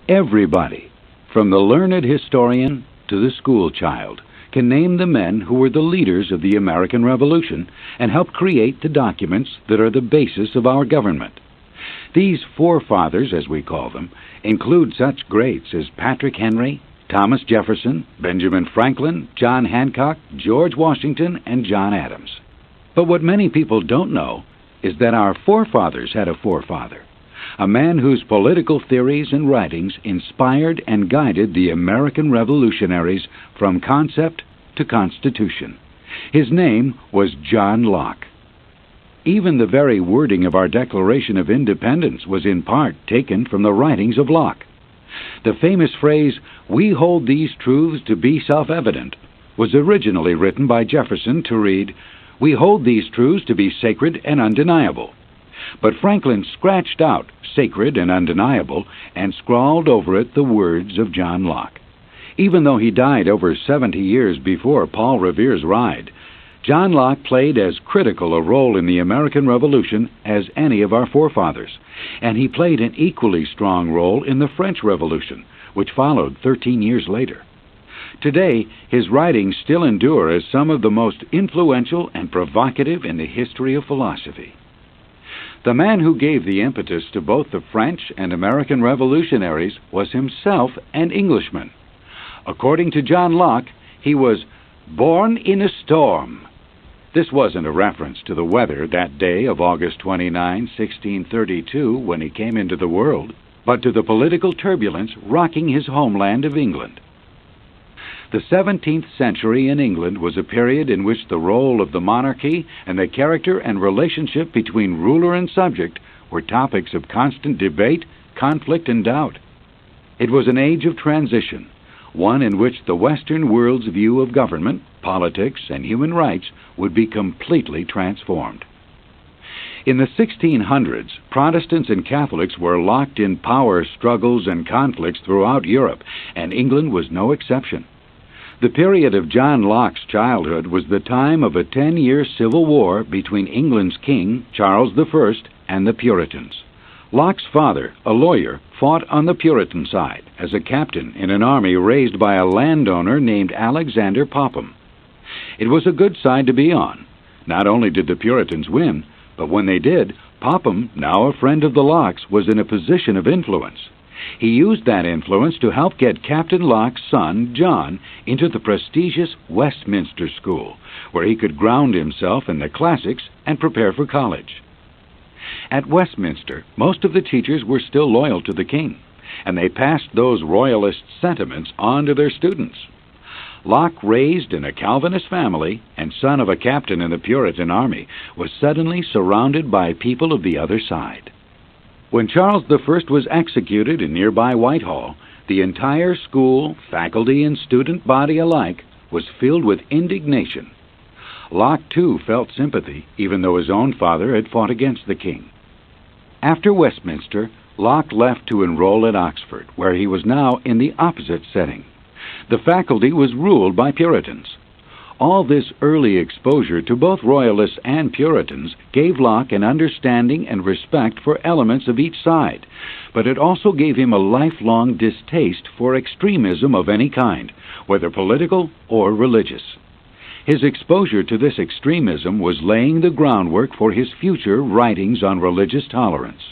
Everybody, from the learned historian to the school child, can name the men who were the leaders of the American Revolution and helped create the documents that are the basis of our government. These forefathers, as we call them, include such greats as Patrick Henry, Thomas Jefferson, Benjamin Franklin, John Hancock, George Washington, and John Adams. But what many people don't know is that our forefathers had a forefather, a man whose political theories and writings inspired and guided the American revolutionaries from concept to constitution. His name was John Locke. Even the very wording of our Declaration of Independence was in part taken from the writings of Locke. The famous phrase, "We hold these truths to be self-evident," was originally written by Jefferson to read, "We hold these truths to be sacred and undeniable." But Franklin scratched out "sacred and undeniable" and scrawled over it the words of John Locke. Even though he died over 70 years before Paul Revere's ride, John Locke played as critical a role in the American Revolution as any of our forefathers, and he played an equally strong role in the French Revolution, which followed 13 years later. Today, his writings still endure as some of the most influential and provocative in the history of philosophy. The man who gave the impetus to both the French and American revolutionaries was himself an Englishman. According to John Locke, he was born in a storm. This wasn't a reference to the weather that day of August 29, 1632, when he came into the world, but to the political turbulence rocking his homeland of England. The 17th century in England was a period in which the role of the monarchy and the character and relationship between ruler and subject were topics of constant debate, conflict, and doubt. It was an age of transition, one in which the Western world's view of government, politics, and human rights would be completely transformed. In the 1600s, Protestants and Catholics were locked in power struggles and conflicts throughout Europe, and England was no exception. The period of John Locke's childhood was the time of a 10-year civil war between England's king, Charles I, and the Puritans. Locke's father, a lawyer, fought on the Puritan side as a captain in an army raised by a landowner named Alexander Popham. It was a good side to be on. Not only did the Puritans win, but when they did, Popham, now a friend of the Lockes, was in a position of influence. He used that influence to help get Captain Locke's son, John, into the prestigious Westminster School, where he could ground himself in the classics and prepare for college. At Westminster, most of the teachers were still loyal to the king, and they passed those royalist sentiments on to their students. Locke, raised in a Calvinist family and son of a captain in the Puritan army, was suddenly surrounded by people of the other side. When Charles I was executed in nearby Whitehall, the entire school, faculty, and student body alike was filled with indignation. Locke, too, felt sympathy, even though his own father had fought against the king. After Westminster, Locke left to enroll at Oxford, where he was now in the opposite setting. The faculty was ruled by Puritans. All this early exposure to both Royalists and Puritans gave Locke an understanding and respect for elements of each side, but it also gave him a lifelong distaste for extremism of any kind, whether political or religious. His exposure to this extremism was laying the groundwork for his future writings on religious tolerance.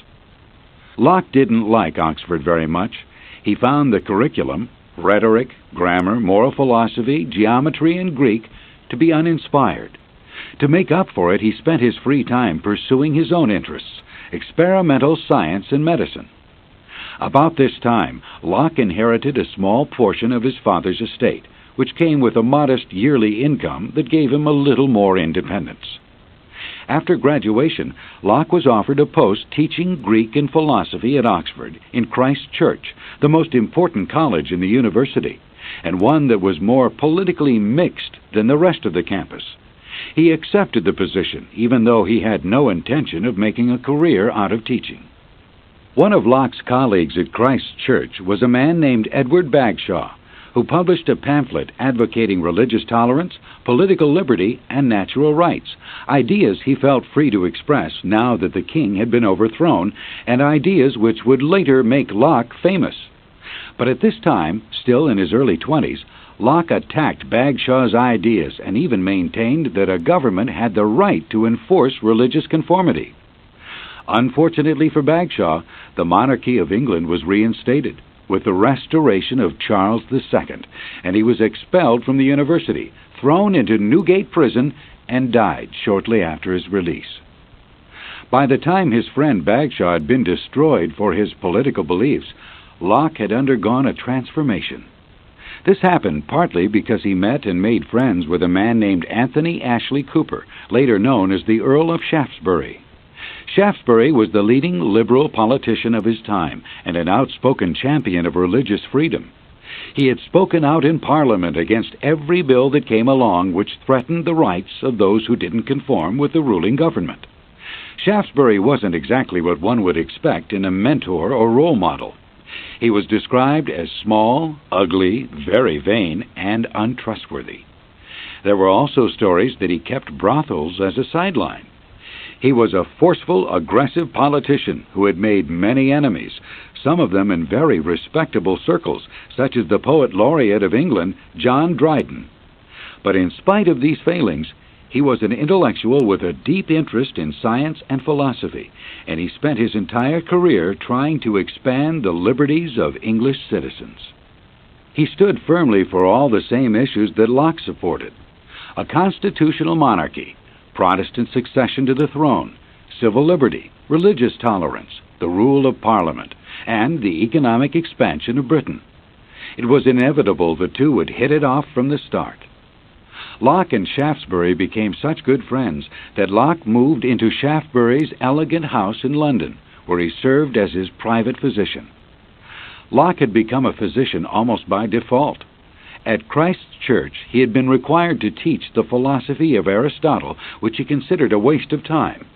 Locke didn't like Oxford very much. He found the curriculum, rhetoric, grammar, moral philosophy, geometry, and Greek, to be uninspired. To make up for it, he spent his free time pursuing his own interests, experimental science and medicine. About this time, Locke inherited a small portion of his father's estate, which came with a modest yearly income that gave him a little more independence. After graduation, Locke was offered a post teaching Greek and philosophy at Oxford, in Christ Church, the most important college in the university, and one that was more politically mixed than the rest of the campus. He accepted the position, even though he had no intention of making a career out of teaching. One of Locke's colleagues at Christ Church was a man named Edward Bagshaw, who published a pamphlet advocating religious tolerance, political liberty, and natural rights, ideas he felt free to express now that the king had been overthrown, and ideas which would later make Locke famous. But at this time, still in his early 20s, Locke attacked Bagshaw's ideas and even maintained that a government had the right to enforce religious conformity. Unfortunately for Bagshaw, the monarchy of England was reinstated with the restoration of Charles II, and he was expelled from the university, thrown into Newgate Prison, and died shortly after his release. By the time his friend Bagshaw had been destroyed for his political beliefs, Locke had undergone a transformation. This happened partly because he met and made friends with a man named Anthony Ashley Cooper, later known as the Earl of Shaftesbury. Shaftesbury was the leading liberal politician of his time and an outspoken champion of religious freedom. He had spoken out in Parliament against every bill that came along which threatened the rights of those who didn't conform with the ruling government. Shaftesbury wasn't exactly what one would expect in a mentor or role model. He was described as small, ugly, very vain, and untrustworthy. There were also stories that he kept brothels as a sideline. He was a forceful, aggressive politician who had made many enemies, some of them in very respectable circles, such as the poet laureate of England, John Dryden. But in spite of these failings, he was an intellectual with a deep interest in science and philosophy, and he spent his entire career trying to expand the liberties of English citizens. He stood firmly for all the same issues that Locke supported: a constitutional monarchy, Protestant succession to the throne, civil liberty, religious tolerance, the rule of Parliament, and the economic expansion of Britain. It was inevitable the two would hit it off from the start. Locke and Shaftesbury became such good friends that Locke moved into Shaftesbury's elegant house in London, where he served as his private physician. Locke had become a physician almost by default. At Christ's Church, he had been required to teach the philosophy of Aristotle, which he considered a waste of time.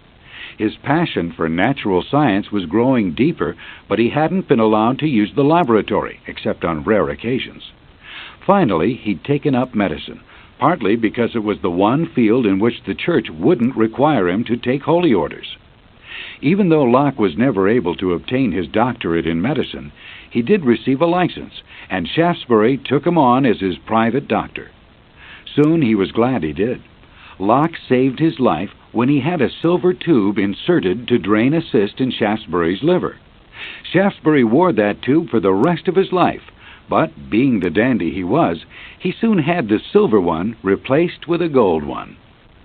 His passion for natural science was growing deeper, but he hadn't been allowed to use the laboratory, except on rare occasions. Finally, he'd taken up medicine, partly because it was the one field in which the Church wouldn't require him to take holy orders. Even though Locke was never able to obtain his doctorate in medicine, he did receive a license, and Shaftesbury took him on as his private doctor. Soon he was glad he did. Locke saved his life when he had a silver tube inserted to drain a cyst in Shaftesbury's liver. Shaftesbury wore that tube for the rest of his life, but, being the dandy he was, he soon had the silver one replaced with a gold one.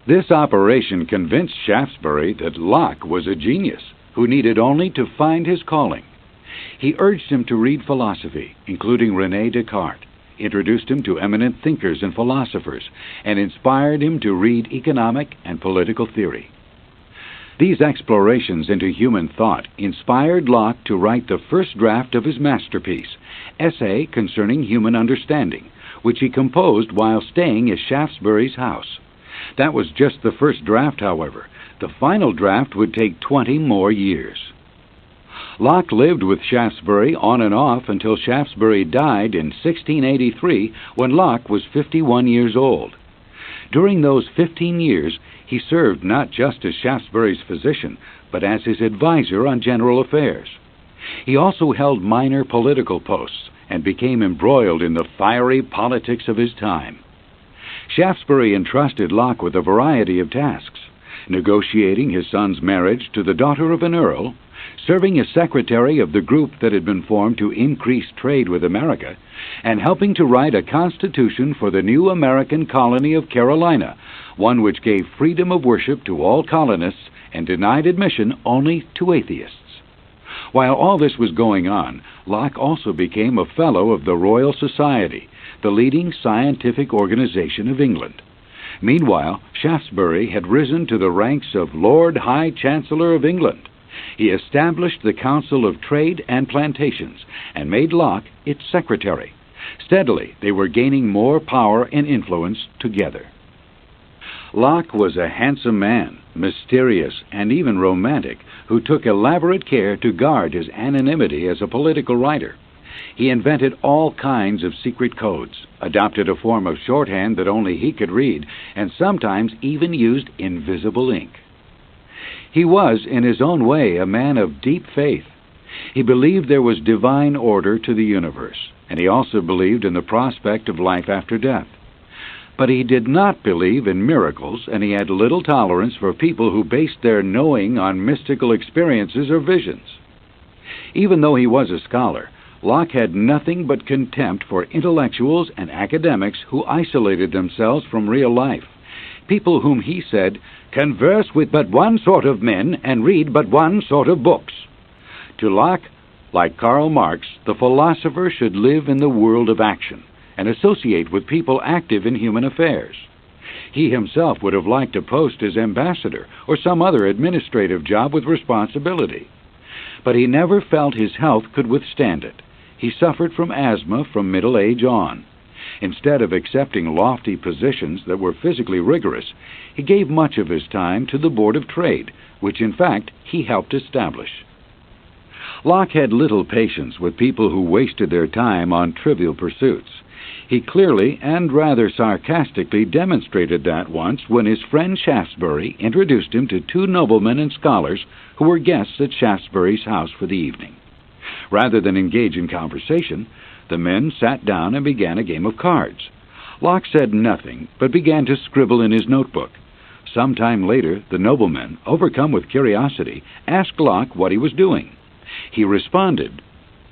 This operation convinced Shaftesbury that Locke was a genius who needed only to find his calling. He urged him to read philosophy, including René Descartes, introduced him to eminent thinkers and philosophers, and inspired him to read economic and political theory. These explorations into human thought inspired Locke to write the first draft of his masterpiece, Essay Concerning Human Understanding, which he composed while staying at Shaftesbury's house. That was just the first draft, however. The final draft would take 20 more years. Locke lived with Shaftesbury on and off until Shaftesbury died in 1683, when Locke was 51 years old. During those 15 years, he served not just as Shaftesbury's physician, but as his advisor on general affairs. He also held minor political posts and became embroiled in the fiery politics of his time. Shaftesbury entrusted Locke with a variety of tasks: negotiating his son's marriage to the daughter of an earl, serving as secretary of the group that had been formed to increase trade with America, and helping to write a constitution for the new American colony of Carolina, one which gave freedom of worship to all colonists and denied admission only to atheists. While all this was going on, Locke also became a Fellow of the Royal Society, the leading scientific organization of England. Meanwhile, Shaftesbury had risen to the ranks of Lord High Chancellor of England. He established the Council of Trade and Plantations and made Locke its secretary. Steadily, they were gaining more power and influence together. Locke was a handsome man, mysterious and even romantic, who took elaborate care to guard his anonymity as a political writer. He invented all kinds of secret codes, adopted a form of shorthand that only he could read, and sometimes even used invisible ink. He was, in his own way, a man of deep faith. He believed there was divine order to the universe, and he also believed in the prospect of life after death. But he did not believe in miracles, and he had little tolerance for people who based their knowing on mystical experiences or visions. Even though he was a scholar, Locke had nothing but contempt for intellectuals and academics who isolated themselves from real life, people whom he said converse with but one sort of men and read but one sort of books. To Locke, like Karl Marx, the philosopher should live in the world of action and associate with people active in human affairs. He himself would have liked a post as ambassador or some other administrative job with responsibility. But he never felt his health could withstand it. He suffered from asthma from middle age on. Instead of accepting lofty positions that were physically rigorous, he gave much of his time to the Board of Trade, which in fact he helped establish. Locke had little patience with people who wasted their time on trivial pursuits. He clearly and rather sarcastically demonstrated that once when his friend Shaftesbury introduced him to two noblemen and scholars who were guests at Shaftesbury's house for the evening. Rather than engage in conversation, the men sat down and began a game of cards. Locke said nothing, but began to scribble in his notebook. Some time later, the noblemen, overcome with curiosity, asked Locke what he was doing. He responded,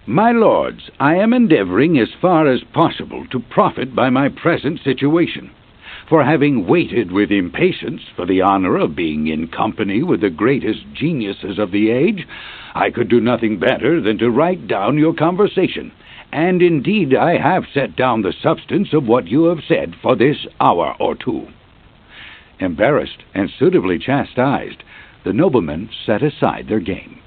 "My lords, I am endeavoring as far as possible to profit by my present situation. For having waited with impatience for the honor of being in company with the greatest geniuses of the age, I could do nothing better than to write down your conversation, and indeed I have set down the substance of what you have said for this hour or two." Embarrassed and suitably chastised, the noblemen set aside their game.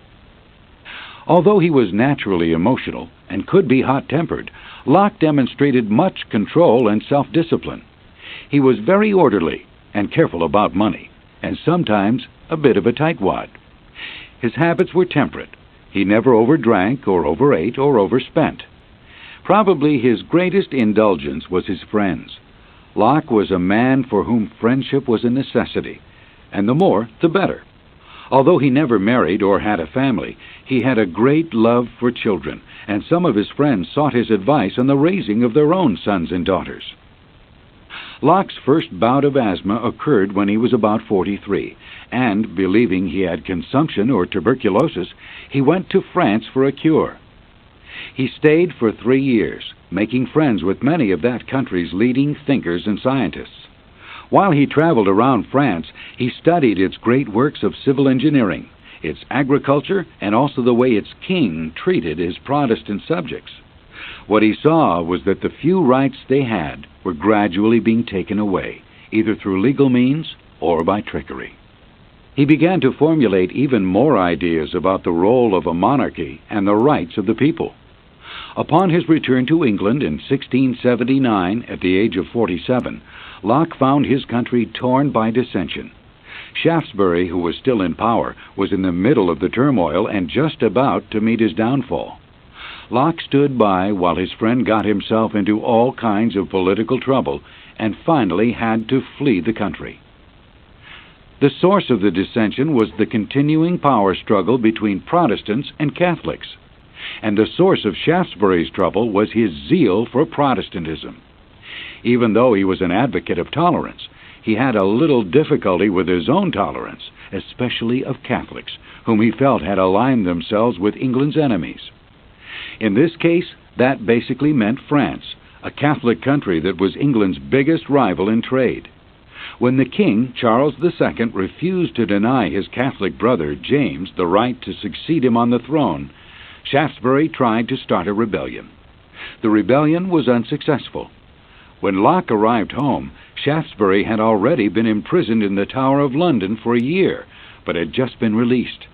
Although he was naturally emotional and could be hot-tempered, Locke demonstrated much control and self-discipline. He was very orderly and careful about money, and sometimes a bit of a tightwad. His habits were temperate. He never overdrank or overate or overspent. Probably his greatest indulgence was his friends. Locke was a man for whom friendship was a necessity, and the more, the better. Although he never married or had a family, he had a great love for children, and some of his friends sought his advice on the raising of their own sons and daughters. Locke's first bout of asthma occurred when he was about 43, and, believing he had consumption or tuberculosis, he went to France for a cure. He stayed for 3 years, making friends with many of that country's leading thinkers and scientists. While he traveled around France, he studied its great works of civil engineering, its agriculture, and also the way its king treated his Protestant subjects. What he saw was that the few rights they had were gradually being taken away, either through legal means or by trickery. He began to formulate even more ideas about the role of a monarchy and the rights of the people. Upon his return to England in 1679, at the age of 47, Locke found his country torn by dissension. Shaftesbury, who was still in power, was in the middle of the turmoil and just about to meet his downfall. Locke stood by while his friend got himself into all kinds of political trouble and finally had to flee the country. The source of the dissension was the continuing power struggle between Protestants and Catholics, and the source of Shaftesbury's trouble was his zeal for Protestantism. Even though he was an advocate of tolerance, he had a little difficulty with his own tolerance, especially of Catholics, whom he felt had aligned themselves with England's enemies. In this case, that basically meant France, a Catholic country that was England's biggest rival in trade. When the king, Charles II, refused to deny his Catholic brother, James, the right to succeed him on the throne, Shaftesbury tried to start a rebellion. The rebellion was unsuccessful. When Locke arrived home, Shaftesbury had already been imprisoned in the Tower of London for a year, but had just been released.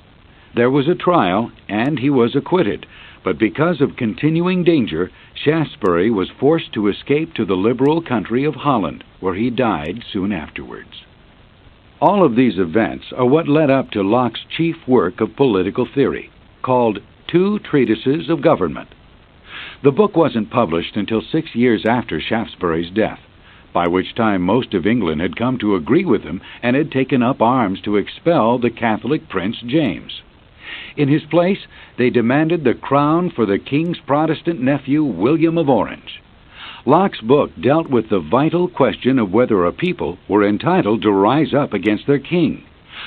There was a trial, and he was acquitted, but because of continuing danger, Shaftesbury was forced to escape to the liberal country of Holland, where he died soon afterwards. All of these events are what led up to Locke's chief work of political theory, called Two Treatises of Government. The book wasn't published until 6 years after Shaftesbury's death, by which time most of England had come to agree with him and had taken up arms to expel the Catholic Prince James. In his place, they demanded the crown for the king's Protestant nephew, William of Orange. Locke's book dealt with the vital question of whether a people were entitled to rise up against their king,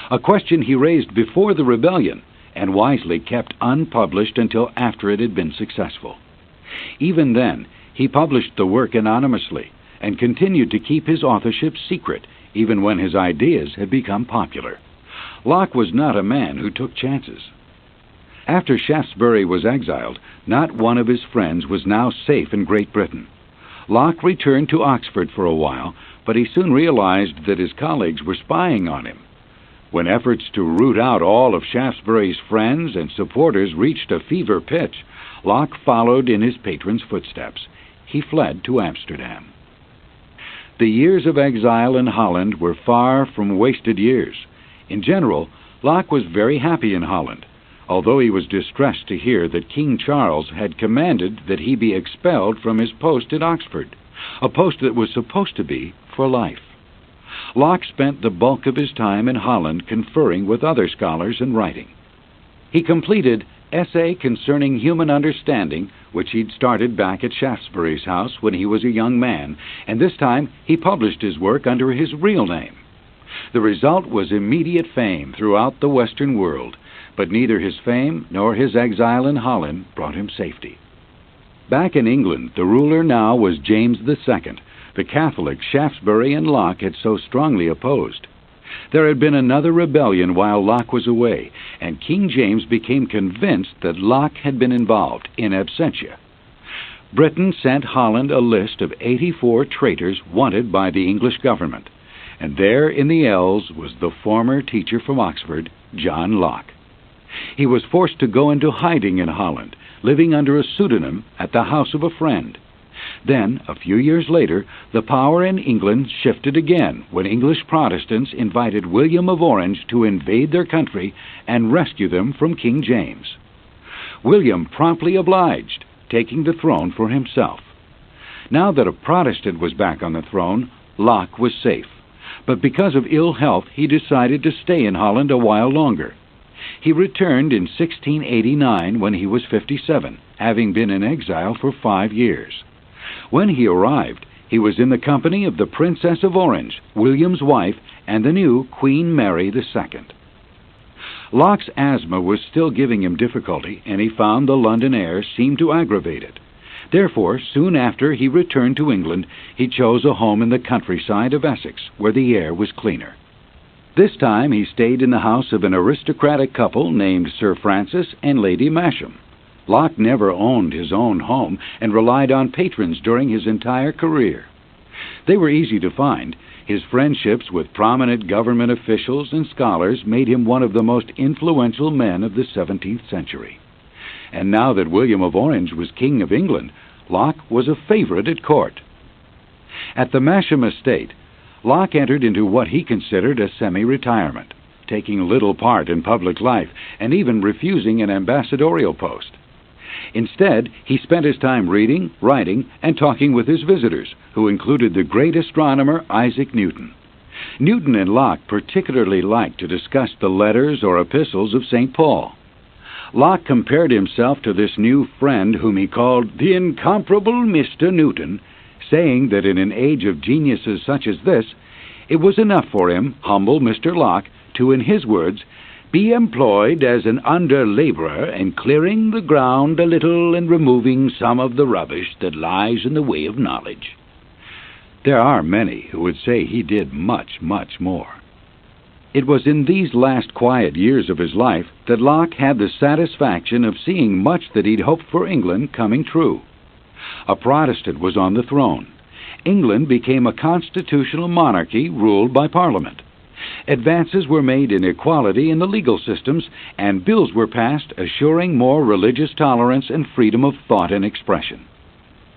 a question he raised before the rebellion and wisely kept unpublished until after it had been successful. Even then, he published the work anonymously and continued to keep his authorship secret even when his ideas had become popular. Locke was not a man who took chances. After Shaftesbury was exiled, not one of his friends was now safe in Great Britain. Locke returned to Oxford for a while, but he soon realized that his colleagues were spying on him. When efforts to root out all of Shaftesbury's friends and supporters reached a fever pitch, Locke followed in his patron's footsteps. He fled to Amsterdam. The years of exile in Holland were far from wasted years. In general, Locke was very happy in Holland, although he was distressed to hear that King Charles had commanded that he be expelled from his post at Oxford, a post that was supposed to be for life. Locke spent the bulk of his time in Holland conferring with other scholars and writing. He completed Essay Concerning Human Understanding, which he'd started back at Shaftesbury's house when he was a young man, and this time he published his work under his real name. The result was immediate fame throughout the Western world, but neither his fame nor his exile in Holland brought him safety. Back in England, the ruler now was James II, the Catholic Shaftesbury and Locke had so strongly opposed. There had been another rebellion while Locke was away, and King James became convinced that Locke had been involved in absentia. Britain sent Holland a list of 84 traitors wanted by the English government, and there in the L's was the former teacher from Oxford, John Locke. He was forced to go into hiding in Holland, living under a pseudonym at the house of a friend. Then, a few years later, the power in England shifted again when English Protestants invited William of Orange to invade their country and rescue them from King James. William promptly obliged, taking the throne for himself. Now that a Protestant was back on the throne, Locke was safe. But because of ill health, he decided to stay in Holland a while longer. He returned in 1689 when he was 57, having been in exile for 5 years. When he arrived, he was in the company of the Princess of Orange, William's wife, and the new Queen Mary II. Locke's asthma was still giving him difficulty, and he found the London air seemed to aggravate it. Therefore, soon after he returned to England, he chose a home in the countryside of Essex, where the air was cleaner. This time he stayed in the house of an aristocratic couple named Sir Francis and Lady Masham. Locke never owned his own home and relied on patrons during his entire career. They were easy to find. His friendships with prominent government officials and scholars made him one of the most influential men of the 17th century. And now that William of Orange was King of England, Locke was a favorite at court. At the Masham estate, Locke entered into what he considered a semi-retirement, taking little part in public life and even refusing an ambassadorial post. Instead, he spent his time reading, writing, and talking with his visitors, who included the great astronomer Isaac Newton. Newton and Locke particularly liked to discuss the letters or epistles of St. Paul. Locke compared himself to this new friend whom he called the incomparable Mr. Newton, saying that in an age of geniuses such as this, it was enough for him, humble Mr. Locke, to, in his words, be employed as an under-laborer in clearing the ground a little and removing some of the rubbish that lies in the way of knowledge. There are many who would say he did much, much more. It was in these last quiet years of his life that Locke had the satisfaction of seeing much that he'd hoped for England coming true. A Protestant was on the throne. England became a constitutional monarchy ruled by Parliament. Advances were made in equality in the legal systems, and bills were passed assuring more religious tolerance and freedom of thought and expression.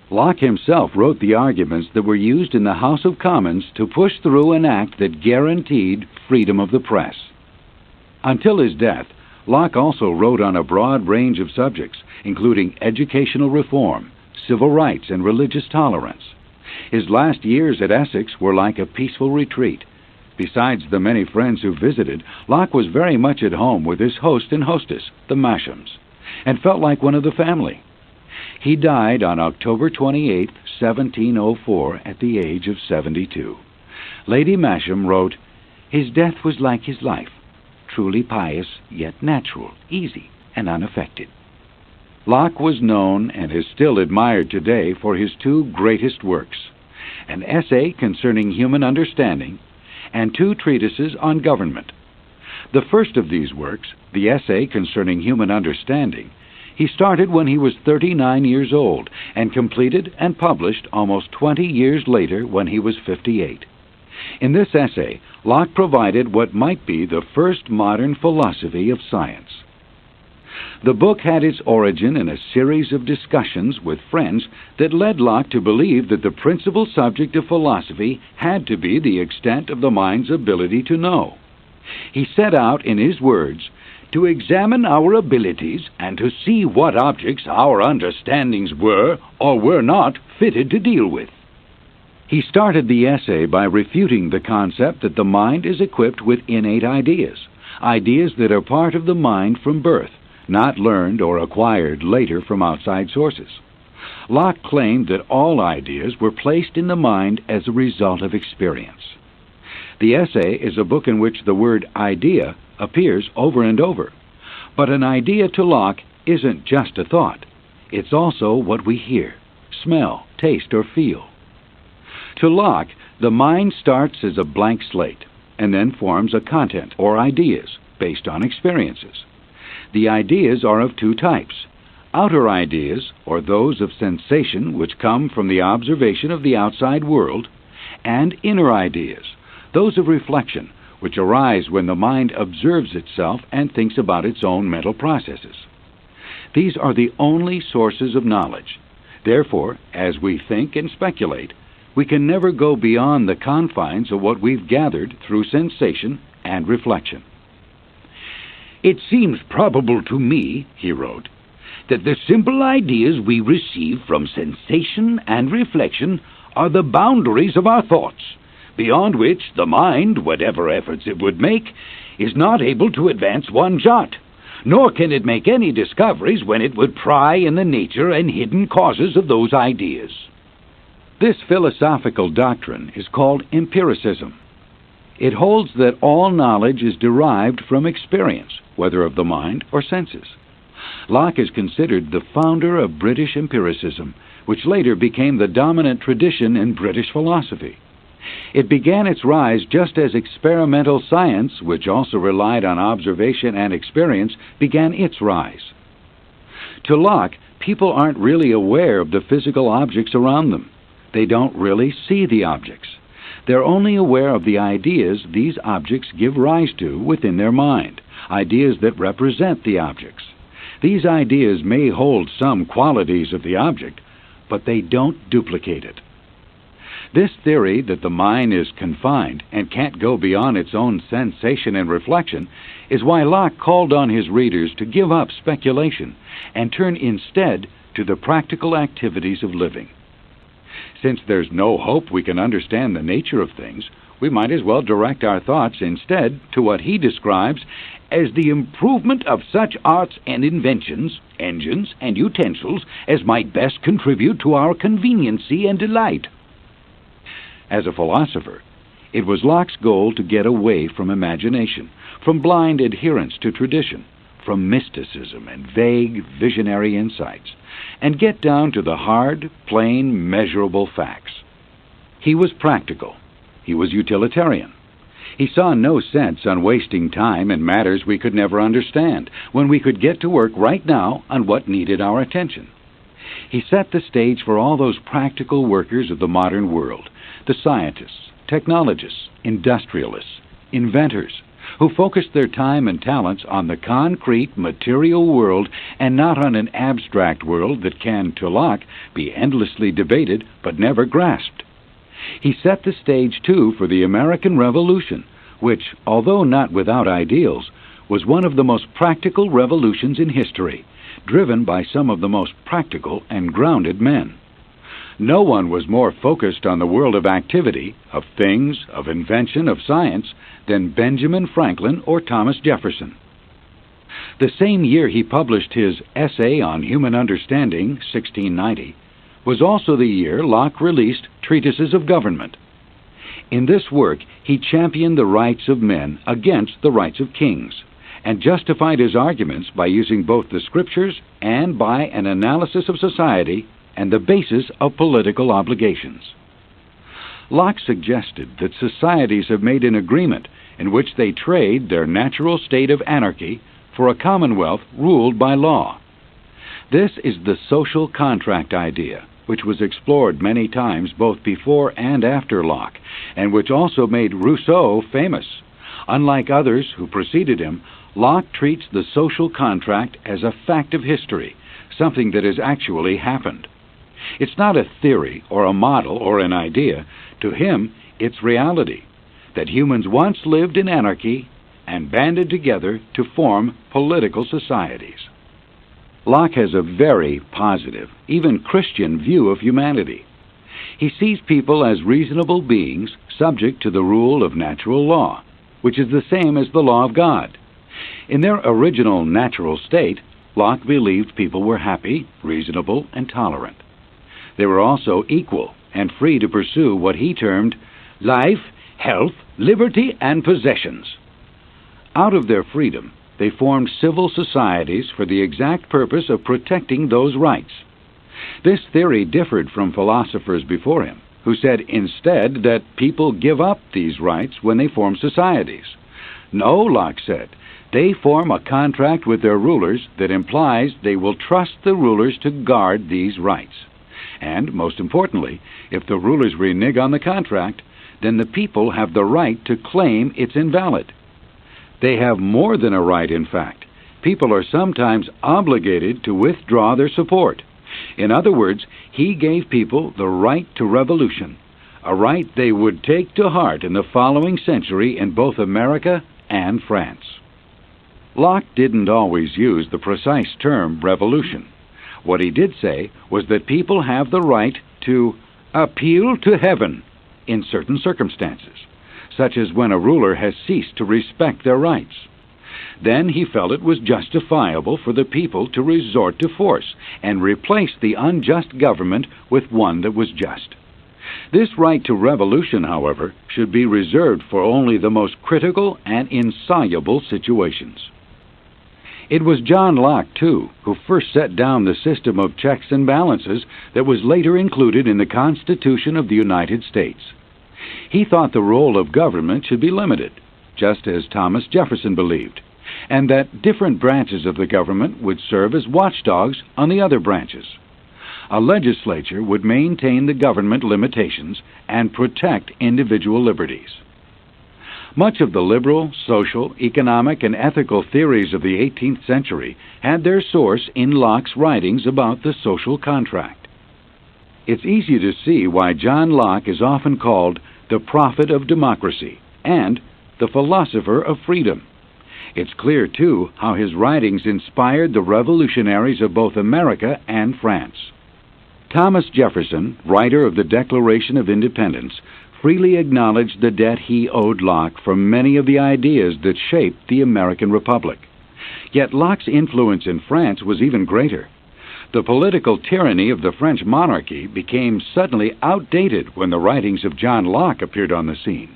Locke himself wrote the arguments that were used in the House of Commons to push through an act that guaranteed freedom of the press. Until his death, Locke also wrote on a broad range of subjects, including educational reform, civil rights, and religious tolerance. His last years at Essex were like a peaceful retreat. Besides the many friends who visited, Locke was very much at home with his host and hostess, the Mashams, and felt like one of the family. He died on October 28, 1704, at the age of 72. Lady Masham wrote, "His death was like his life, truly pious, yet natural, easy, and unaffected." Locke was known and is still admired today for his two greatest works, an essay concerning human understanding and two treatises on government. The first of these works, the essay concerning human understanding, he started when he was 39 years old and completed and published almost 20 years later when he was 58. In this essay, Locke provided what might be the first modern philosophy of science. The book had its origin in a series of discussions with friends that led Locke to believe that the principal subject of philosophy had to be the extent of the mind's ability to know. He set out, in his words, to examine our abilities and to see what objects our understandings were or were not fitted to deal with. He started the essay by refuting the concept that the mind is equipped with innate ideas, ideas that are part of the mind from birth, not learned or acquired later from outside sources. Locke claimed that all ideas were placed in the mind as a result of experience. The essay is a book in which the word idea appears over and over. But an idea to Locke isn't just a thought. It's also what we hear, smell, taste, or feel. To Locke, the mind starts as a blank slate and then forms a content or ideas based on experiences. The ideas are of two types: outer ideas, or those of sensation which come from the observation of the outside world, and inner ideas, those of reflection, which arise when the mind observes itself and thinks about its own mental processes. These are the only sources of knowledge. Therefore, as we think and speculate, we can never go beyond the confines of what we've gathered through sensation and reflection. "It seems probable to me," he wrote, "that the simple ideas we receive from sensation and reflection are the boundaries of our thoughts, beyond which the mind, whatever efforts it would make, is not able to advance one jot, nor can it make any discoveries when it would pry in the nature and hidden causes of those ideas." This philosophical doctrine is called empiricism. It holds that all knowledge is derived from experience, whether of the mind or senses. Locke is considered the founder of British empiricism, which later became the dominant tradition in British philosophy. It began its rise just as experimental science, which also relied on observation and experience, began its rise. To Locke, people aren't really aware of the physical objects around them. They don't really see the objects. They're only aware of the ideas these objects give rise to within their mind, ideas that represent the objects. These ideas may hold some qualities of the object, but they don't duplicate it. This theory that the mind is confined and can't go beyond its own sensation and reflection is why Locke called on his readers to give up speculation and turn instead to the practical activities of living. Since there's no hope we can understand the nature of things, we might as well direct our thoughts instead to what he describes as the improvement of such arts and inventions, engines, and utensils as might best contribute to our conveniency and delight. As a philosopher, it was Locke's goal to get away from imagination, from blind adherence to tradition, from mysticism and vague visionary insights, and get down to the hard, plain, measurable facts. He was practical. He was utilitarian. He saw no sense on wasting time in matters we could never understand, when we could get to work right now on what needed our attention. He set the stage for all those practical workers of the modern world, the scientists, technologists, industrialists, inventors, who focused their time and talents on the concrete, material world and not on an abstract world that can, to Locke, be endlessly debated but never grasped. He set the stage, too, for the American Revolution, which, although not without ideals, was one of the most practical revolutions in history, driven by some of the most practical and grounded men. No one was more focused on the world of activity, of things, of invention, of science, than Benjamin Franklin or Thomas Jefferson. The same year he published his Essay on Human Understanding, 1690, was also the year Locke released Treatises of Government. In this work, he championed the rights of men against the rights of kings, and justified his arguments by using both the Scriptures and by an analysis of society and the basis of political obligations. Locke suggested that societies have made an agreement in which they trade their natural state of anarchy for a commonwealth ruled by law. This is the social contract idea, which was explored many times both before and after Locke, and which also made Rousseau famous. Unlike others who preceded him, Locke treats the social contract as a fact of history, something that has actually happened. It's not a theory or a model or an idea. To him, it's reality, that humans once lived in anarchy and banded together to form political societies. Locke has a very positive, even Christian view of humanity. He sees people as reasonable beings subject to the rule of natural law, which is the same as the law of God. In their original natural state, Locke believed people were happy, reasonable, and tolerant. They were also equal and free to pursue what he termed life, health, liberty, and possessions. Out of their freedom, they formed civil societies for the exact purpose of protecting those rights. This theory differed from philosophers before him, who said instead that people give up these rights when they form societies. No, Locke said, they form a contract with their rulers that implies they will trust the rulers to guard these rights. And, most importantly, if the rulers renege on the contract, then the people have the right to claim it's invalid. They have more than a right, in fact. People are sometimes obligated to withdraw their support. In other words, he gave people the right to revolution, a right they would take to heart in the following century in both America and France. Locke didn't always use the precise term revolution. What he did say was that people have the right to appeal to heaven in certain circumstances, such as when a ruler has ceased to respect their rights. Then he felt it was justifiable for the people to resort to force and replace the unjust government with one that was just. This right to revolution, however, should be reserved for only the most critical and insoluble situations. It was John Locke, too, who first set down the system of checks and balances that was later included in the Constitution of the United States. He thought the role of government should be limited, just as Thomas Jefferson believed, and that different branches of the government would serve as watchdogs on the other branches. A legislature would maintain the government limitations and protect individual liberties. Much of the liberal, social, economic, and ethical theories of the 18th century had their source in Locke's writings about the social contract. It's easy to see why John Locke is often called the prophet of democracy and the philosopher of freedom. It's clear, too, how his writings inspired the revolutionaries of both America and France. Thomas Jefferson, writer of the Declaration of Independence, freely acknowledged the debt he owed Locke for many of the ideas that shaped the American Republic. Yet Locke's influence in France was even greater. The political tyranny of the French monarchy became suddenly outdated when the writings of John Locke appeared on the scene.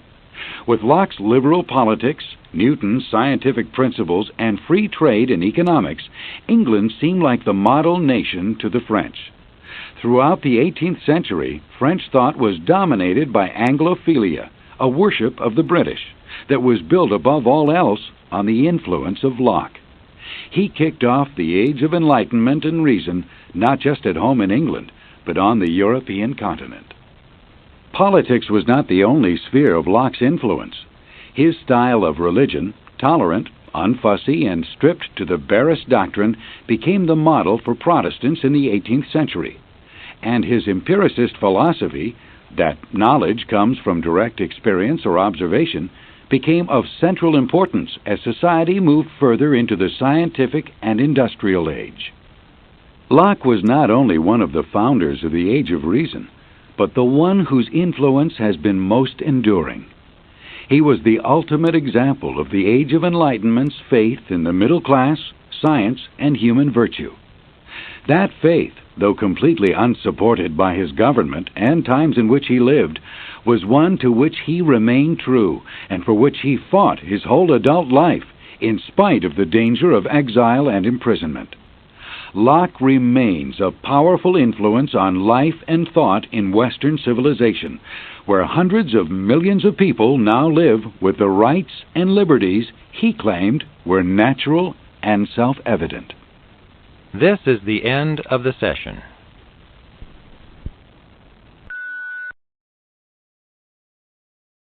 With Locke's liberal politics, Newton's scientific principles, and free trade in economics, England seemed like the model nation to the French. Throughout the 18th century, French thought was dominated by Anglophilia, a worship of the British, that was built above all else on the influence of Locke. He kicked off the age of enlightenment and reason, not just at home in England, but on the European continent. Politics was not the only sphere of Locke's influence. His style of religion, tolerant, unfussy, and stripped to the barest doctrine, became the model for Protestants in the 18th century. And his empiricist philosophy, that knowledge comes from direct experience or observation, became of central importance as society moved further into the scientific and industrial age. Locke was not only one of the founders of the Age of Reason, but the one whose influence has been most enduring. He was the ultimate example of the Age of Enlightenment's faith in the middle class, science, and human virtue. That faith, though completely unsupported by his government and times in which he lived, was one to which he remained true and for which he fought his whole adult life, in spite of the danger of exile and imprisonment. Locke remains a powerful influence on life and thought in Western civilization, where hundreds of millions of people now live with the rights and liberties he claimed were natural and self-evident. This is the end of the session.